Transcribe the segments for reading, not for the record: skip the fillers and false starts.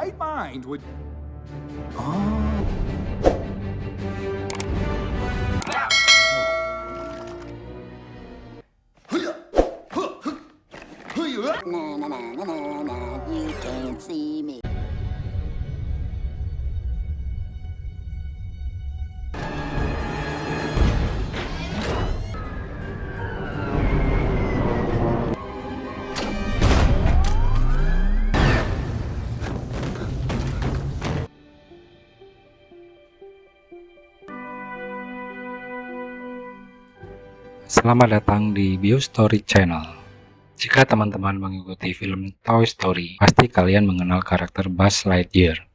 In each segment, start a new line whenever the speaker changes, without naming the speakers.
right mind would... Oh.
Na na na na na na, you can't see me.
Selamat datang di BioStory Channel. Jika teman-teman mengikuti film Toy Story, pasti kalian mengenal karakter Buzz Lightyear.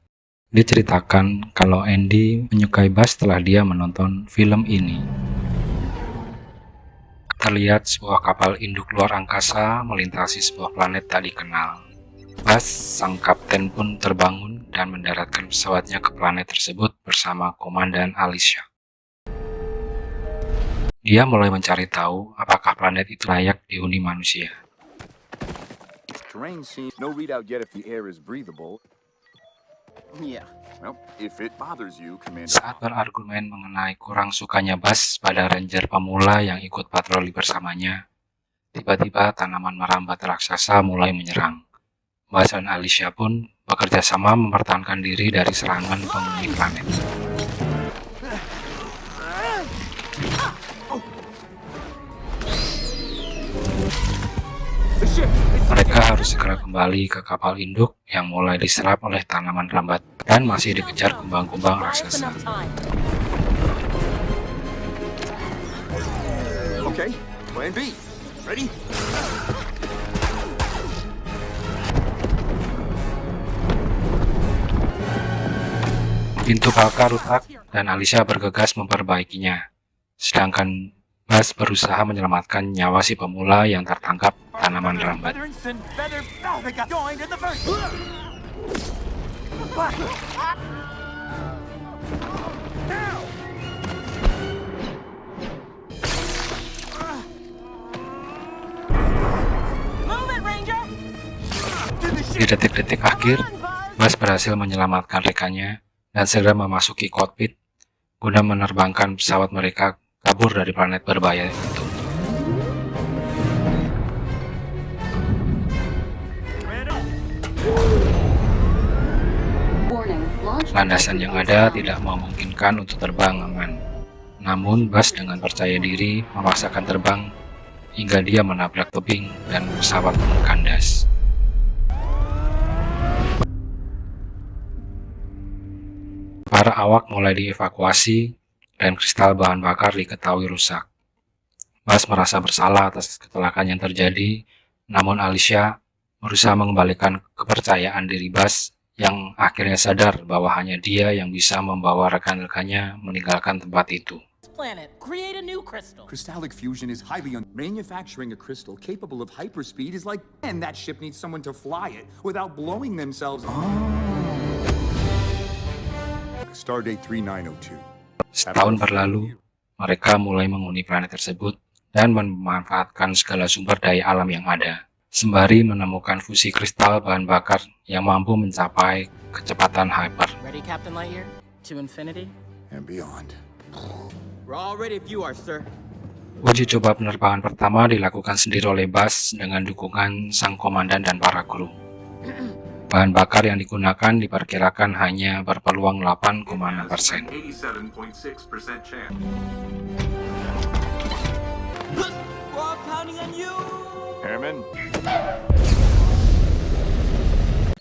Diceritakan kalau Andy menyukai Buzz setelah dia menonton film ini. Terlihat sebuah kapal induk luar angkasa melintasi sebuah planet tak dikenal. Buzz, sang kapten pun terbangun dan mendaratkan pesawatnya ke planet tersebut bersama Komandan Alicia. Dia mulai mencari tahu apakah planet itu layak dihuni manusia.
Terrain seems no readout yet if the air is breathable.
Yeah.
Well, if it bothers you, Commander.
Saat berargumen mengenai kurang sukanya Buzz pada ranger pemula yang ikut patroli bersamanya, tiba-tiba tanaman merambat raksasa mulai menyerang. Buzz dan Alicia pun bekerja sama mempertahankan diri dari serangan penghuni planet. Mereka harus segera kembali ke kapal induk yang mulai diserap oleh tanaman rambat dan masih dikejar kumbang-kumbang raksasa.
Okay, plan B. Ready?
Pintu palka rusak dan Alicia bergegas memperbaikinya, sedangkan Buzz berusaha menyelamatkan nyawa si pemula yang tertangkap tanaman rambat. Di detik-detik akhir, Buzz berhasil menyelamatkan rekannya dan segera memasuki kokpit guna menerbangkan pesawat mereka kabur dari planet berbahaya itu. Landasan yang ada tidak memungkinkan untuk terbang aman. Namun Buzz dengan percaya diri memaksakan terbang hingga dia menabrak tebing dan pesawat pun kandas. Para awak mulai dievakuasi dan kristal bahan bakar diketahui rusak. Buzz merasa bersalah atas kecelakaan yang terjadi, namun Alicia berusaha mengembalikan kepercayaan diri Buzz yang akhirnya sadar bahwa hanya dia yang bisa membawa rekan-rekannya meninggalkan tempat itu.
Crystallic fusion is highly manufacturing a crystal capable of hyperspeed is like, and that ship needs someone to fly it without blowing themselves. Stardate 3902.
Setahun berlalu, mereka mulai menghuni planet tersebut dan memanfaatkan segala sumber daya alam yang ada, sembari menemukan fusi kristal bahan bakar yang mampu mencapai kecepatan hyper.
Ready, Captain Lightyear? To infinity
And beyond.
We're all ready if you are, sir.
Uji coba penerbangan pertama dilakukan sendiri oleh Buzz dengan dukungan sang komandan dan para kru. Bahan bakar yang digunakan diperkirakan hanya berpeluang 8,6%.
87.6% chance.
We're all counting on you.
Airman.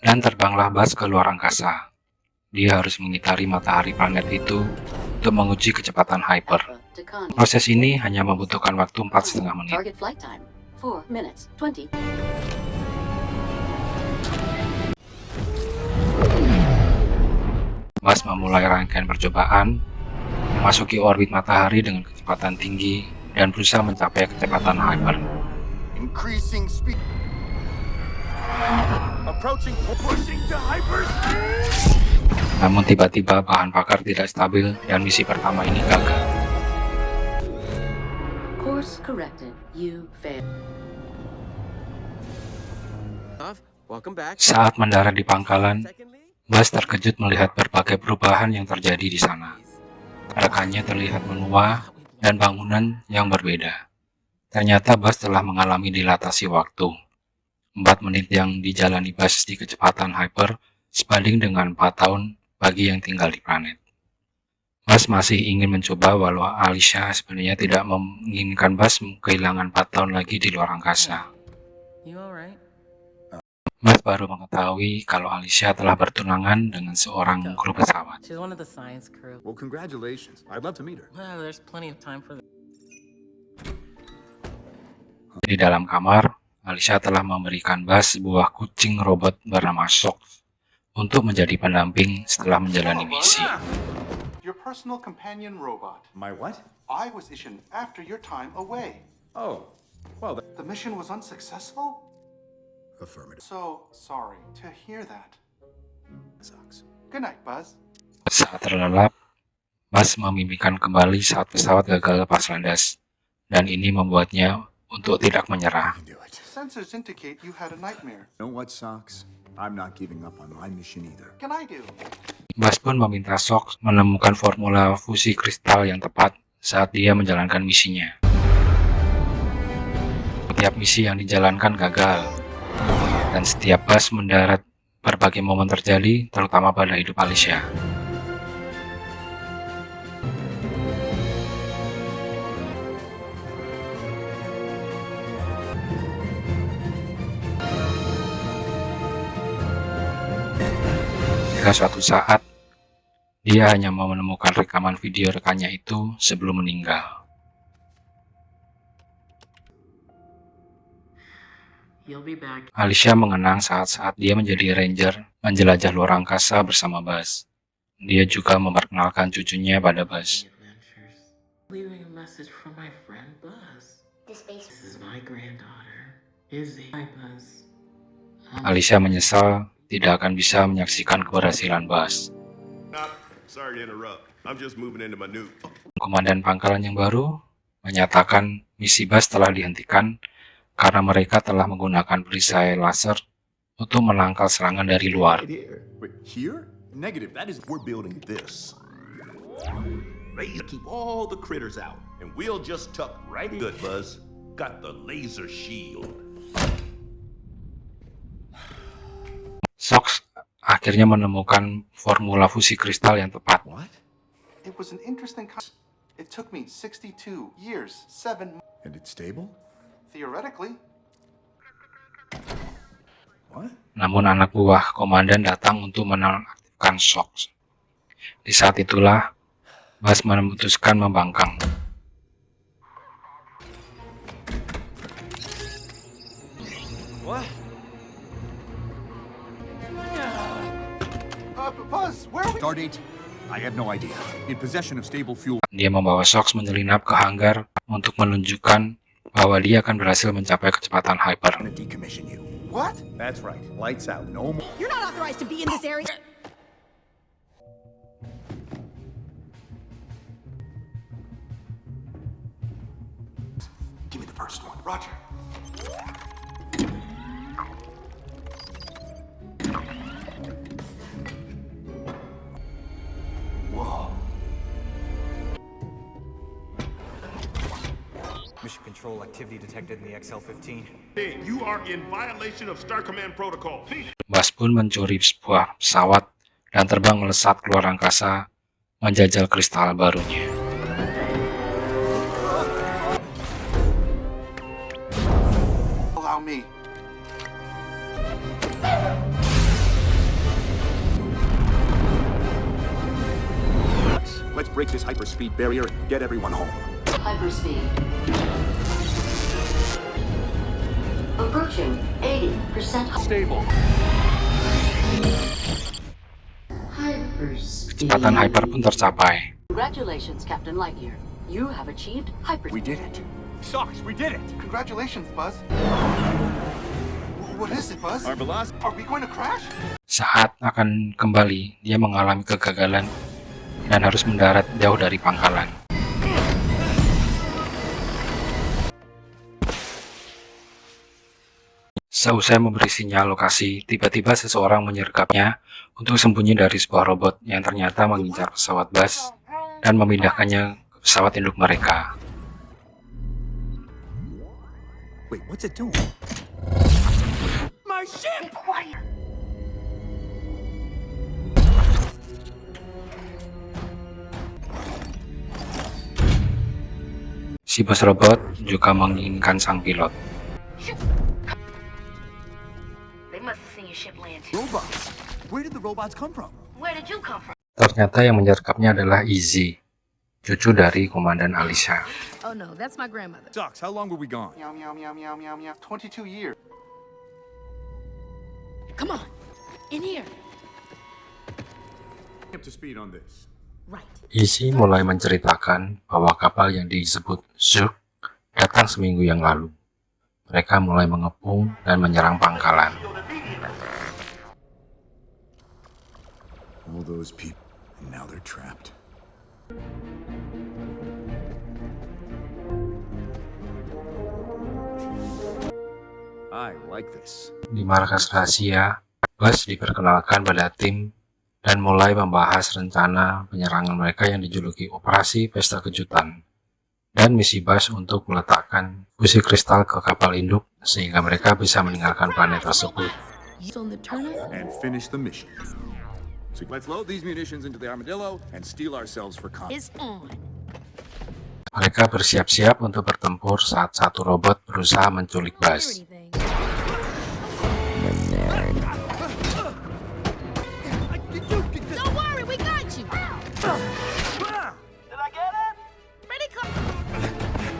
Dan terbanglah Buzz ke luar angkasa. Dia harus mengitari matahari planet itu untuk menguji kecepatan hyper. Proses ini hanya membutuhkan waktu 4,5 menit.
Target flight time 4 minutes 20.
Buzz memulai rangkaian percobaan, memasuki orbit matahari dengan kecepatan tinggi dan berusaha mencapai kecepatan hyper.
Increasing speed. Approaching, pushing to hyperspeed.
Namun tiba-tiba bahan bakar tidak stabil dan misi pertama ini gagal.
Course corrected. You failed.
Welcome back.
Saat mendarat di pangkalan, Buzz terkejut melihat berbagai perubahan yang terjadi di sana. Rekannya terlihat menua dan bangunan yang berbeda. Ternyata Buzz telah mengalami dilatasi waktu. 4 menit yang dijalani Buzz di kecepatan hyper sebanding dengan 4 tahun bagi yang tinggal di planet. Buzz masih ingin mencoba walau Alicia sebenarnya tidak menginginkan Buzz kehilangan 4 tahun lagi di luar angkasa.
You alright?
Buzz baru mengetahui kalau Alicia telah bertunangan dengan seorang kru pesawat.
She's one of the science crew.
Well, congratulations. I'd love to meet her.
Well, there's plenty of time for that.
Di dalam kamar, Alicia telah memberikan Buzz sebuah kucing robot bernama Sox untuk menjadi pendamping setelah menjalani misi.
Your personal companion robot.
My what?
I was issued after your time away.
Oh, well, that
The mission was unsuccessful?
affirmative
So sorry to hear that.
sucks.
Good night, Buzz.
Saat terlelap, Buzz memimpikan kembali saat pesawat gagal lepas landas, dan ini membuatnya untuk tidak menyerah.
I can do it.
Sensors indicate you had a nightmare.
You know what sucks? I'm not giving up on my mission either.
Can I do?
Buzz pun meminta Sox menemukan formula fusi kristal yang tepat saat dia menjalankan misinya. Setiap misi yang dijalankan gagal, dan setiap Buzz mendarat, berbagai momen terjadi, terutama pada hidup Alicia. Hingga suatu saat, dia hanya mau menemukan rekaman video rekannya itu sebelum meninggal.
You'll be back.
Alicia mengenang saat-saat dia menjadi ranger menjelajah luar angkasa bersama Buzz. Dia juga memperkenalkan cucunya pada Buzz.
Adventures. Leaving a message from my friend Buzz. This is my granddaughter, Izzy. Hi, Buzz.
Alicia menyesal tidak akan bisa menyaksikan keberhasilan Buzz.
Sorry to interrupt. I'm just moving into my new.
Komandan pangkalan yang baru menyatakan misi Buzz telah dihentikan karena mereka telah menggunakan perisai laser untuk menangkal serangan dari luar.
Right here.
Wait, here? Negative. That is.
We're building this. Laser keep all the critters out, and we'll just tuck right in. Good, Buzz. Got the laser shield.
Sox akhirnya menemukan formula fusi kristal yang tepat.
What?
It was an interesting. It took me 62 years, 7 months.
And it's stable?
Theoretically,
What?
Namun anak buah komandan datang untuk menonaktifkan Sox. Di saat itulah, Buzz memutuskan membangkang.
What?
Buzz, where are we?
Stardate? I have no idea. In possession of stable fuel.
Dia membawa Sox menyelinap ke hanggar untuk menunjukkan bahwa dia akan berhasil mencapai kecepatan hyper.
I'm gonna decommission you.
What?
That's right. Lights out. No more.
You're not authorized to be in this area.
Give me the first one. Roger.
Mission control activity detected in the XL-15.
You are in violation of Star Command protocol.
Buzz pun mencuri sebuah pesawat dan terbang melesat keluar angkasa menjajal kristal barunya.
Allow me.
Let's break this hyperspeed barrier and get everyone home.
Hyperspeed. Approaching 80%
Stable.
hyperspeed.
Kecepatan hyper pun tercapai.
Congratulations, Captain Lightyear. You have achieved hyperspeed.
We did it. Socks, we did it.
Congratulations, Buzz. What is it, Buzz?
Our velocity.
Are we going to crash?
Saat akan kembali, dia mengalami kegagalan dan harus mendarat jauh dari pangkalan. Seusai memberi sinyal lokasi, tiba-tiba seseorang menyergapnya untuk sembunyi dari sebuah robot yang ternyata mengincar pesawat Buzz dan memindahkannya ke pesawat induk mereka.
Wait, what's it doing? My ship!
Si bos robot juga menginginkan sang pilot.
They must have seen your ship land.
Robots. Where did the robots come from?
Where did you come from?
Ternyata yang menyergapnya adalah Izzy, cucu dari Komandan Alicia.
Oh no, that's my grandmother.
Ducks, how long were we gone?
Meow, meow, meow, meow, meow, meow. 22 years.
Come on, in here.
Up to speed on this.
Right.
Izzy mulai menceritakan bahwa kapal yang disebut Zurg datang seminggu yang lalu. Mereka mulai mengepung dan menyerang pangkalan.
All those people, and now they're trapped. I like this.
Di markas rahasia, Buzz diperkenalkan pada tim dan mulai membahas rencana penyerangan mereka yang dijuluki Operasi Pesta Kejutan dan misi Buzz untuk meletakkan fusi kristal ke kapal induk sehingga mereka bisa meninggalkan planet tersebut.
And finish the mission. So let's load these munitions into the armadillo and steel ourselves for combat.
It's on.
Mereka bersiap-siap untuk bertempur saat satu robot berusaha menculik Buzz.
Don't worry, we got you.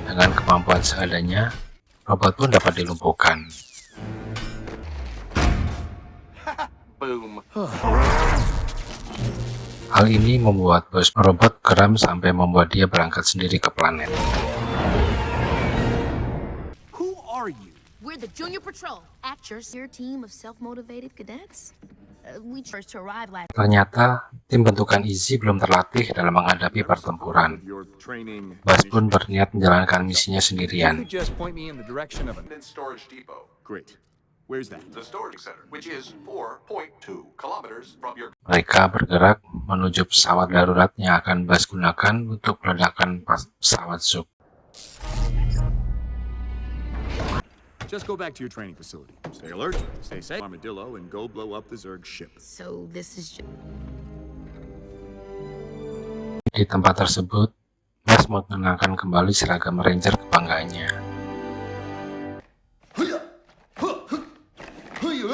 Dengan kemampuan seadanya, robot pun dapat dilumpuhkan.
Boom.
Hal ini membuat bos robot geram sampai membuat dia berangkat sendiri ke planet.
Who are you?
We're the Junior Patrol. Actors, your team of self-motivated cadets. We chose to arrive last.
Ternyata, tim bentukan Izzy belum terlatih dalam menghadapi pertempuran.
Your training.
Buzz pun berniat menjalankan misinya
You
sendirian.
could just point me in the direction of a...
Storage depot.
Great. Where's that?
The storage center, which is 4.2 kilometers from your...
Mereka bergerak menuju pesawat darurat yang akan Buzz gunakan untuk meledakan pesawat Zurg.
Just go back to your training facility. Stay alert, stay safe, armadillo, and go blow up the Zurg ship.
So this is just...
Di tempat tersebut, Buzz mengenakan kembali seragam Ranger kebanggaannya.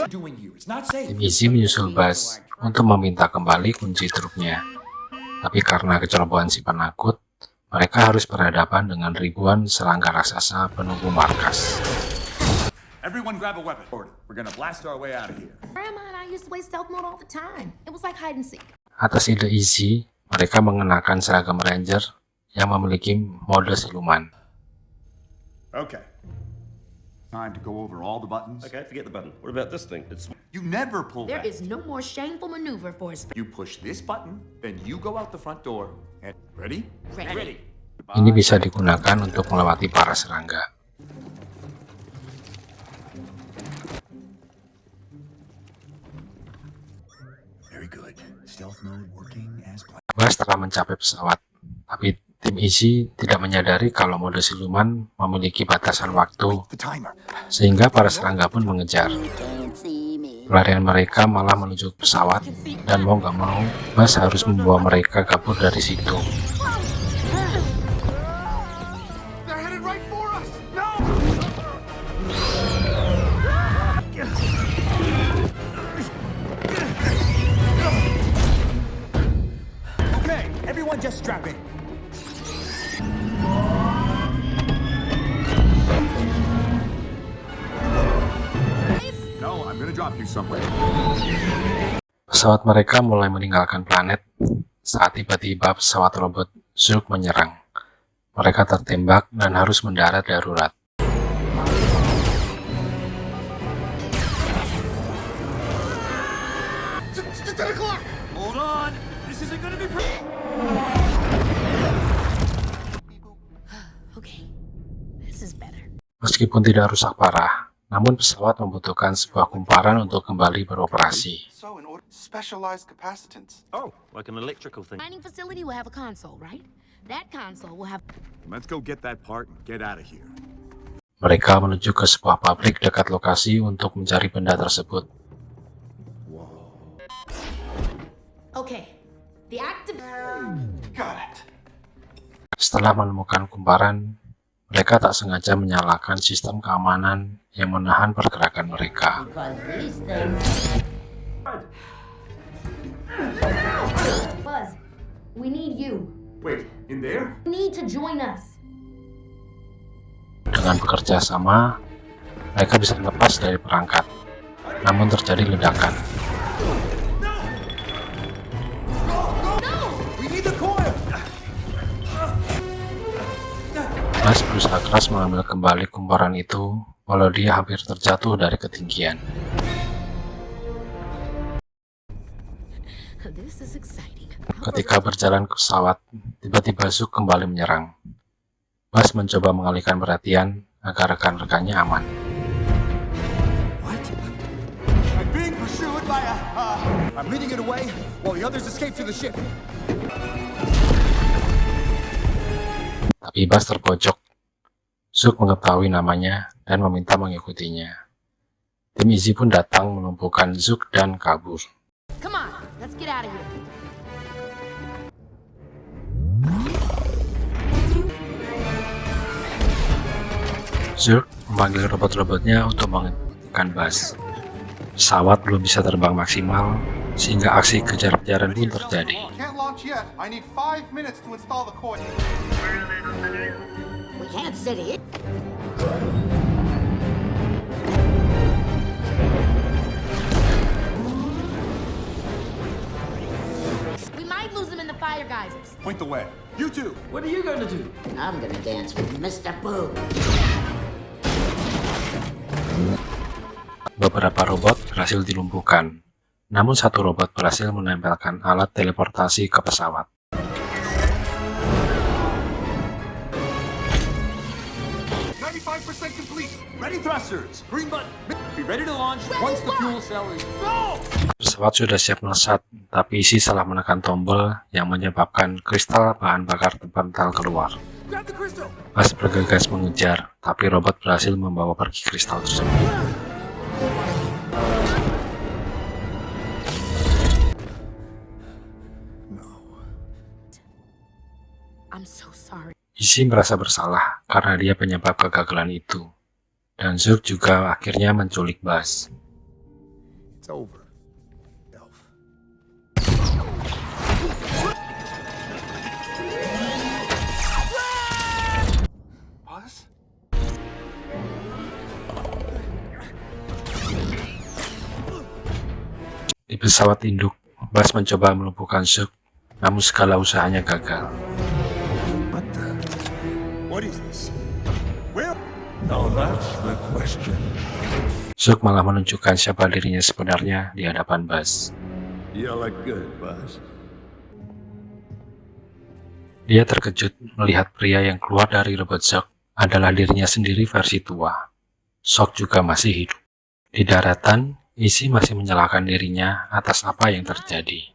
Tim Izzy menyusul Buzz untuk meminta kembali kunci truknya. Tapi karena kecerobohan si penakut, mereka harus berhadapan dengan ribuan serangga raksasa penunggu markas.
Everyone grab a weapon. We're gonna blast our way out of here.
Grandma and I used to play stealth mode all the time. It was like hide and seek.
Atas ide Izzy, mereka mengenakan seragam Ranger yang memiliki mode siluman.
Okay. Time to go over all the buttons.
Okay, forget the button. What about this thing? It's...
You never pull
There
that.
is no more shameful maneuver for us.
You push this button, then you go out the front door. And ready?
Ready.
Ini bisa digunakan untuk melewati para serangga.
Very good. Stealth mode working as planned.
Buzz telah mencapai pesawat, tapi tim Izzy tidak menyadari kalau mode siluman memiliki batasan waktu,
The timer.
sehingga para serangga pun mengejar.
You can't see me.
Pelarian mereka malah menuju pesawat, dan mau gak mau, Buzz harus membawa mereka kabur dari situ.
They're headed right for us. No.
Okay, everyone just strap in. No, I'm gonna drop you somewhere.
Pesawat mereka mulai meninggalkan planet saat tiba-tiba pesawat robot Zurg menyerang. Mereka tertembak dan harus mendarat darurat.
Hold on. This isn't gonna be pretty.
Okay, this is better.
Meskipun tidak rusak parah, Namun pesawat membutuhkan sebuah kumparan untuk kembali beroperasi.
So in order specialized capacitance.
Oh, like an electrical thing.
Mining facility will have a console, right? That console will have...
Let's go get that part and get out of here.
Mereka menuju ke sebuah pabrik dekat lokasi untuk mencari benda tersebut.
Okay. The active...
Got it.
Setelah menemukan kumparan, mereka tak sengaja menyalakan sistem keamanan yang menahan pergerakan mereka.
Buzz, we need you.
Wait, in there?
You need to join us.
Dengan bekerja sama, mereka bisa lepas dari perangkat. Namun terjadi ledakan. Buzz berusaha keras mengambil kembali kumparan itu, walau dia hampir terjatuh dari ketinggian.
This is exciting.
Ketika berjalan ke pesawat, tiba-tiba Zook kembali menyerang. Buzz mencoba mengalihkan perhatian agar rekan-rekannya aman.
What? I'm being pursued by a... I'm leading it away while the others escape to the ship.
Tapi Buzz terpojok. Zook mengetahui namanya dan meminta mengikutinya. Tim Izzy pun datang melumpuhkan Zook dan kabur.
Come on, let's get out of here.
Zook memanggil robot-robotnya untuk menghentikan Buzz. Pesawat belum bisa terbang maksimal, sehingga aksi kejar-kejaran pun terjadi.
Can't launch yet. I need 5 minutes to install the coil.
We can't sit here.
We might lose them in the fire geysers.
Point the way. You two.
What are you gonna do?
I'm gonna dance with Mr. Boo.
Beberapa robot berhasil dilumpuhkan, namun satu robot berhasil menempelkan alat teleportasi ke pesawat.
Complete. Ready thrusters. Green button. Be ready to launch once the fuel cell is... Go!
Pesawat sudah siap melesat, tapi Izzy salah menekan tombol yang menyebabkan kristal bahan bakar terpental keluar.
Grab the crystal.
Buzz bergegas mengejar, tapi robot berhasil membawa pergi kristal tersebut.
I'm so sorry.
Izzy merasa bersalah karena dia penyebab kegagalan itu. Dan Zook juga akhirnya menculik Buzz.
It's over. Elf.
Buzz?
Di pesawat induk, Buzz mencoba melumpuhkan Zook, namun segala usahanya gagal.
What is this? Where?
Now that's the question.
Zook malah menunjukkan siapa dirinya sebenarnya di hadapan Buzz.
You look good, Buzz.
Dia terkejut melihat pria yang keluar dari robot Zook adalah dirinya sendiri versi tua. Shock juga masih hidup. Di daratan, Izzy masih menyalahkan dirinya atas apa yang terjadi.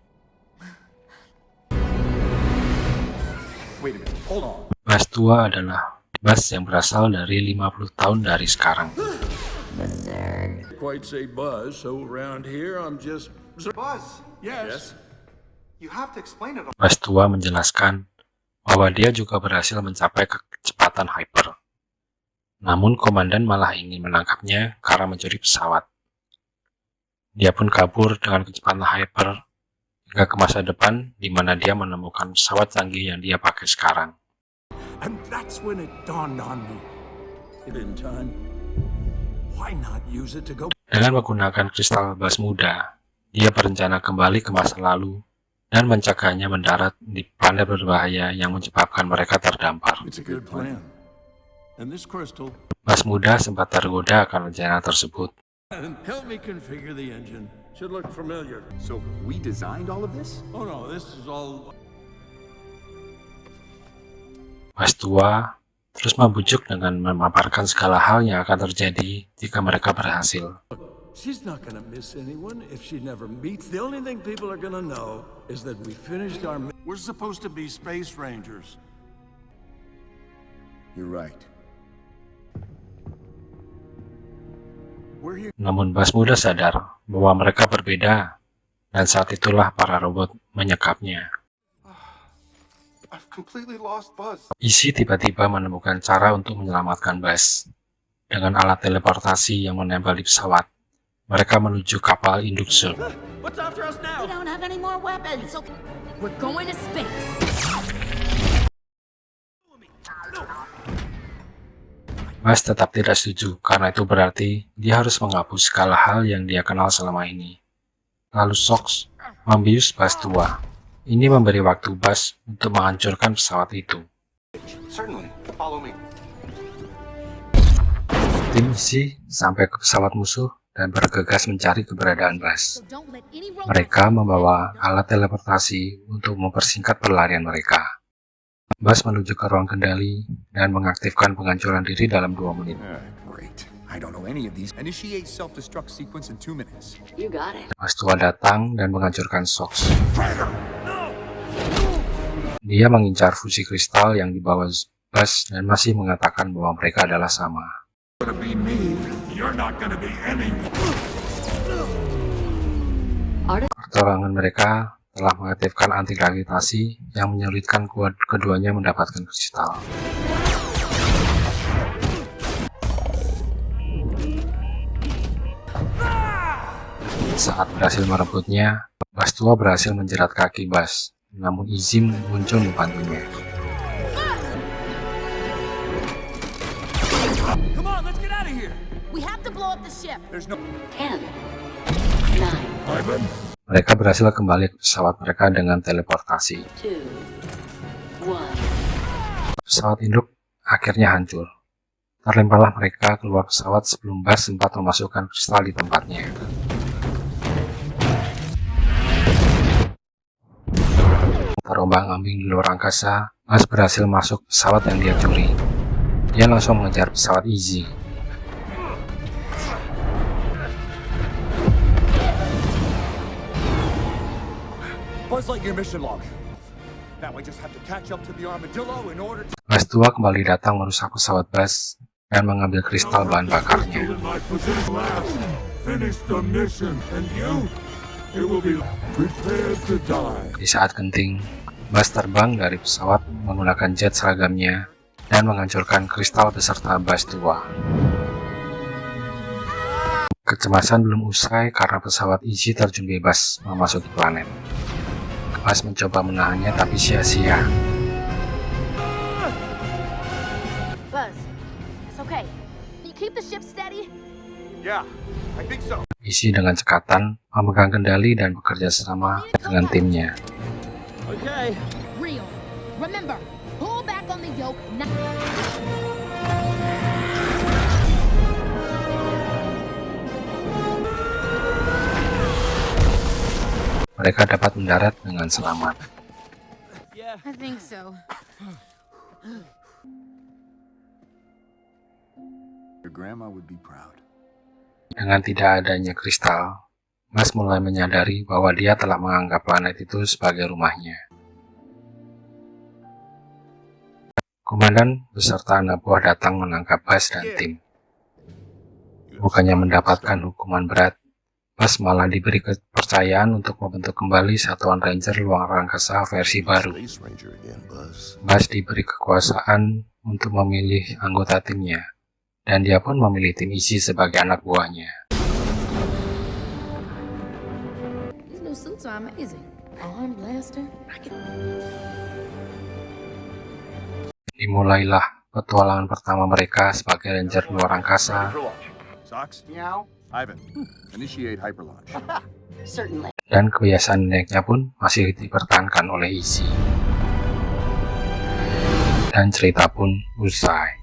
Wait a minute. Hold on.
Buzz tua adalah Buzz yang berasal dari 50 tahun dari sekarang.
Quite say Buzz, so around here I'm just...
Buzz,
Yes?
you have to explain it all.
Buzz tua menjelaskan bahwa dia juga berhasil mencapai kecepatan hyper. Namun komandan malah ingin menangkapnya karena mencuri pesawat. Dia pun kabur dengan kecepatan hyper hingga ke masa depan di mana dia menemukan pesawat canggih yang dia pakai sekarang.
And that's when it dawned on me. In time, why not use it to go...
Dengan menggunakan kristal Buzz muda, dia berencana kembali ke masa lalu dan mencegahnya mendarat di planet berbahaya yang menyebabkan mereka terdampar.
It's a good plan. And this crystal...
Buzz muda sempat tergoda akan rencana tersebut.
Help me configure the engine. Should look familiar.
So we designed all of this?
Oh no, this is all...
Buzz tua terus membujuk dengan memaparkan segala hal yang akan terjadi jika mereka berhasil.
She's not gonna miss anyone if she never meets. The only thing people are gonna know is that we finished our We're supposed to be space rangers.
You're right.
We're here.
Namun Buzz mudah sadar bahwa mereka berbeda, dan saat itulah para robot menyekapnya.
I've completely lost Buzz.
Izzy tiba-tiba menemukan cara untuk menyelamatkan Buzz. Dengan alat teleportasi yang menempel di pesawat, mereka menuju kapal induk Zurg.
What's after us now?
We don't have any more weapons.
We're going to space.
Buzz tetap tidak setuju, karena itu berarti dia harus menghapus segala hal yang dia kenal selama ini. Lalu Sox membius Buzz tua. Ini memberi waktu Buzz untuk menghancurkan pesawat itu.
Certainly. Follow me.
Tim Izzy sampai ke pesawat musuh dan bergegas mencari keberadaan Buzz.
So don't let any robot
Mereka membawa alat teleportasi untuk mempersingkat pelarian mereka. Buzz menuju ke ruang kendali dan mengaktifkan penghancuran diri dalam 2 menit.
Great. I don't know any of these. Initiate self-destruct sequence in 2 minutes.
You got it.
Buzz tua datang dan menghancurkan Sox. Dia mengincar fusi kristal yang dibawa Buzz dan masih mengatakan bahwa mereka adalah sama. Pertolongan mereka telah mengaktifkan anti-gravitasi yang menyulitkan keduanya mendapatkan kristal. Saat berhasil merebutnya, Buzz tua berhasil menjerat kaki Buzz, namun Izzy muncul membantunya.
Come on, let's get out of here.
We have to blow up the ship.
10, 9,
Mereka berhasil kembali ke pesawat mereka dengan teleportasi.
2, 1.
Pesawat induk akhirnya hancur. Terlemparlah mereka keluar pesawat sebelum Buzz sempat memasukkan kristal di tempatnya. Terombang-ambing di luar angkasa, Buzz berhasil masuk pesawat yang dia curi. Dia langsung mengejar pesawat Izzy.
Buzz Lightyear mission log. Now I just have to catch up to the armadillo in order to...
Buzz tua kembali datang merusak pesawat Buzz dan mengambil kristal bahan bakarnya.
Finish the mission, and you will be prepared to die.
Di saat genting, Buzz terbang dari pesawat menggunakan jet seragamnya dan menghancurkan kristal beserta Buzz tua. Kecemasan belum usai karena pesawat Izzy terjun bebas memasuki planet. Buzz mencoba menahannya tapi sia-sia.
Buzz, it's okay. You keep the ship steady.
Yeah, I think so.
Izzy dengan cekatan memegang kendali dan bekerja sama dengan timnya.
Okay.
Real. Remember, pull back on the yoke.
Mereka dapat mendarat dengan selamat.
I think so.
Your grandma would be proud.
Dengan tidak adanya kristal, Buzz mulai menyadari bahwa dia telah menganggap planet itu sebagai rumahnya. Komandan beserta anak buah datang menangkap Buzz dan tim. Bukannya mendapatkan hukuman berat, Buzz malah diberi kepercayaan untuk membentuk kembali Satuan Ranger Luar Angkasa versi baru. Buzz diberi kekuasaan untuk memilih anggota timnya, dan dia pun memilih tim Izzy sebagai anak buahnya.
These new suits are amazing. Arm blaster.
Dimulailah petualangan pertama mereka sebagai Ranger Luar Angkasa,
Socks?
Meow.
Ivan, initiate hyperlaunch.
Certainly.
dan kebiasaan neneknya pun masih dipertahankan oleh Izzy. Dan cerita pun usai.